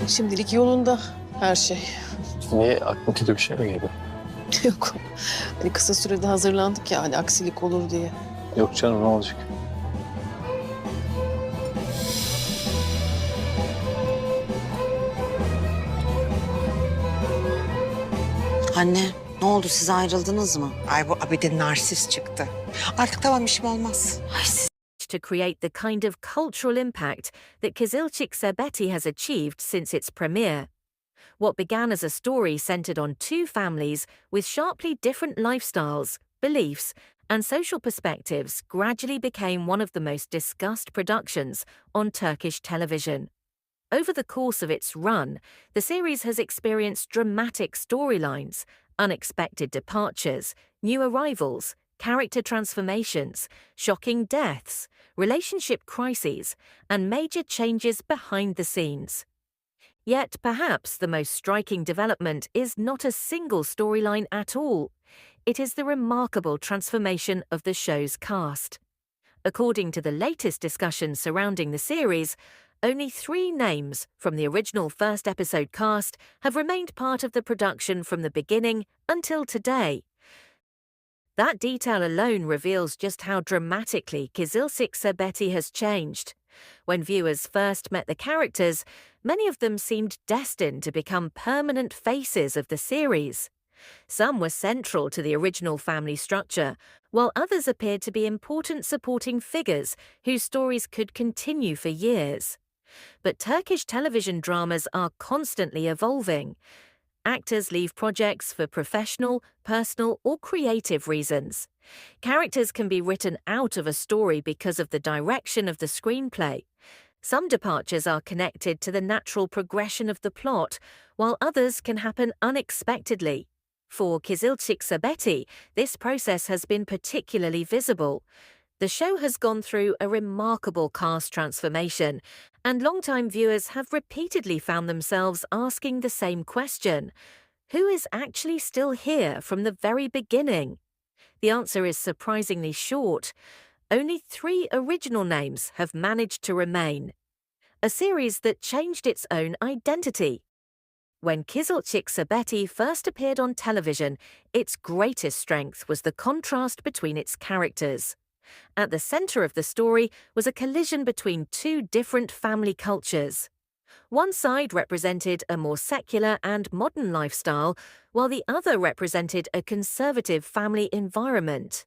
Şimdilik yolunda her şey. Niye? Aklına kötü bir şey mi geldi? Yok. Hani kısa sürede hazırlandık ya hani aksilik olur diye. Yok canım, ne olacak? Anne, ne oldu? Siz ayrıldınız mı? Ay bu abide narsist çıktı. Artık tamam işim olmaz. Ay siz... To create the kind of cultural impact that Kızılcık Şerbeti has achieved since its premiere. What began as a story centered on two families with sharply different lifestyles, beliefs, and social perspectives gradually became one of the most discussed productions on Turkish television. Over the course of its run, the series has experienced dramatic storylines, unexpected departures, new arrivals, character transformations, shocking deaths, relationship crises, and major changes behind the scenes. Yet perhaps the most striking development is not a single storyline at all. It is the remarkable transformation of the show's cast. According to the latest discussions surrounding the series, only 3 names from the original first episode cast have remained part of the production from the beginning until today. That detail alone reveals just how dramatically Kızılcık Şerbeti has changed. When viewers first met the characters, many of them seemed destined to become permanent faces of the series. Some were central to the original family structure, while others appeared to be important supporting figures whose stories could continue for years. But Turkish television dramas are constantly evolving. Actors leave projects for professional, personal, or creative reasons. Characters can be written out of a story because of the direction of the screenplay. Some departures are connected to the natural progression of the plot, while others can happen unexpectedly. For Kızılcık Şerbeti, this process has been particularly visible. The show has gone through a remarkable cast transformation, and longtime viewers have repeatedly found themselves asking the same question: who is actually still here from the very beginning? The answer is surprisingly short. Only 3 original names have managed to remain. A series that changed its own identity. When Kızılcık Şerbeti first appeared on television, its greatest strength was the contrast between its characters. At the center of the story was a collision between 2 different family cultures. One side represented a more secular and modern lifestyle, while the other represented a conservative family environment.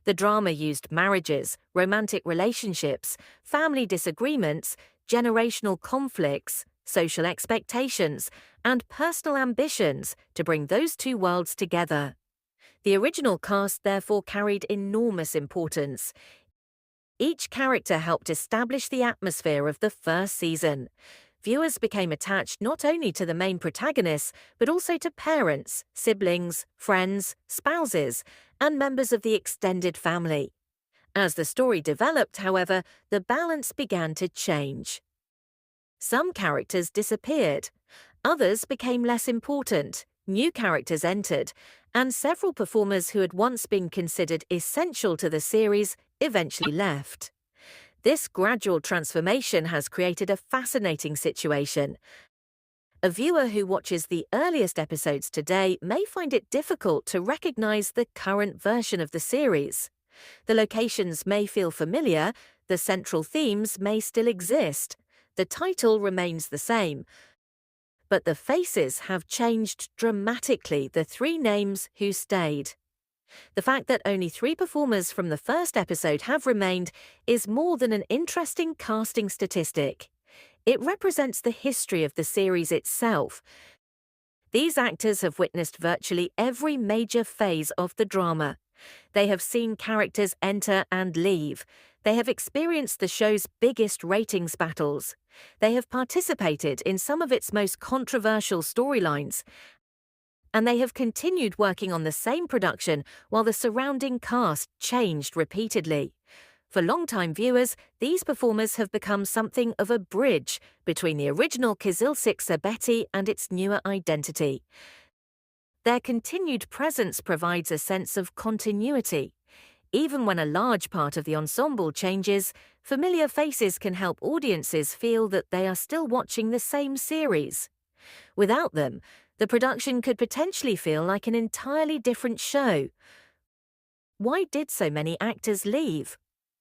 The drama used marriages, romantic relationships, family disagreements, generational conflicts, social expectations, and personal ambitions to bring those 2 worlds together. The original cast therefore carried enormous importance. Each character helped establish the atmosphere of the first season. Viewers became attached not only to the main protagonists, but also to parents, siblings, friends, spouses, and members of the extended family. As the story developed, however, the balance began to change. Some characters disappeared. Others became less important. New characters entered, and several performers who had once been considered essential to the series eventually left. This gradual transformation has created a fascinating situation. A viewer who watches the earliest episodes today may find it difficult to recognize the current version of the series. The locations may feel familiar, the central themes may still exist, the title remains the same, but the faces have changed dramatically, the 3 names who stayed. The fact that only 3 performers from the first episode have remained is more than an interesting casting statistic. It represents the history of the series itself. These actors have witnessed virtually every major phase of the drama. They have seen characters enter and leave. They have experienced the show's biggest ratings battles. They have participated in some of its most controversial storylines. And they have continued working on the same production while the surrounding cast changed repeatedly. For longtime viewers, these performers have become something of a bridge between the original Kızılcık Şerbeti and its newer identity. Their continued presence provides a sense of continuity. Even when a large part of the ensemble changes, familiar faces can help audiences feel that they are still watching the same series. Without them, the production could potentially feel like an entirely different show. Why did so many actors leave?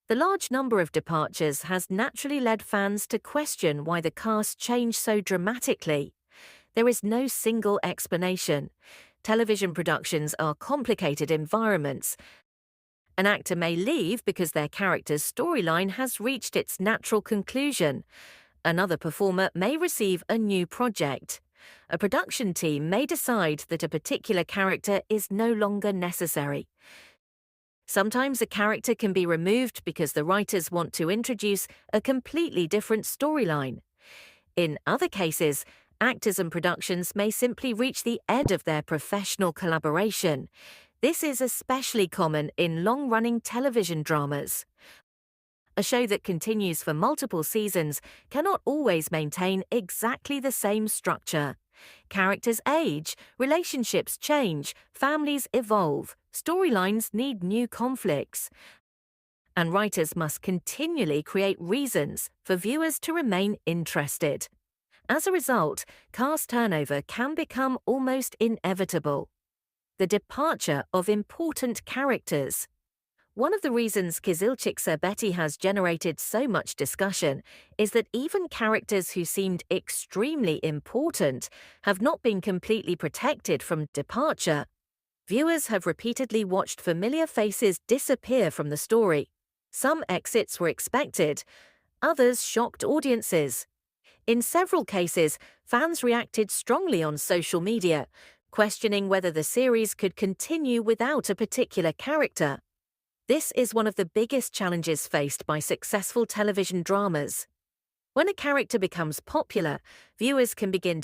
The large number of departures has naturally led fans to question why the cast changed so dramatically. There is no single explanation. Television productions are complicated environments. An actor may leave because their character's storyline has reached its natural conclusion. Another performer may receive a new project. A production team may decide that a particular character is no longer necessary. Sometimes a character can be removed because the writers want to introduce a completely different storyline. In other cases, actors and productions may simply reach the end of their professional collaboration. This is especially common in long-running television dramas. A show that continues for multiple seasons cannot always maintain exactly the same structure. Characters age, relationships change, families evolve, storylines need new conflicts. And writers must continually create reasons for viewers to remain interested. As a result, cast turnover can become almost inevitable. The departure of important characters. One of the reasons Kızılcık Şerbeti has generated so much discussion is that even characters who seemed extremely important have not been completely protected from departure. Viewers have repeatedly watched familiar faces disappear from the story. Some exits were expected, others shocked audiences. In several cases, fans reacted strongly on social media, questioning whether the series could continue without a particular character. This is one of the biggest challenges faced by successful television dramas. When a character becomes popular, viewers can begin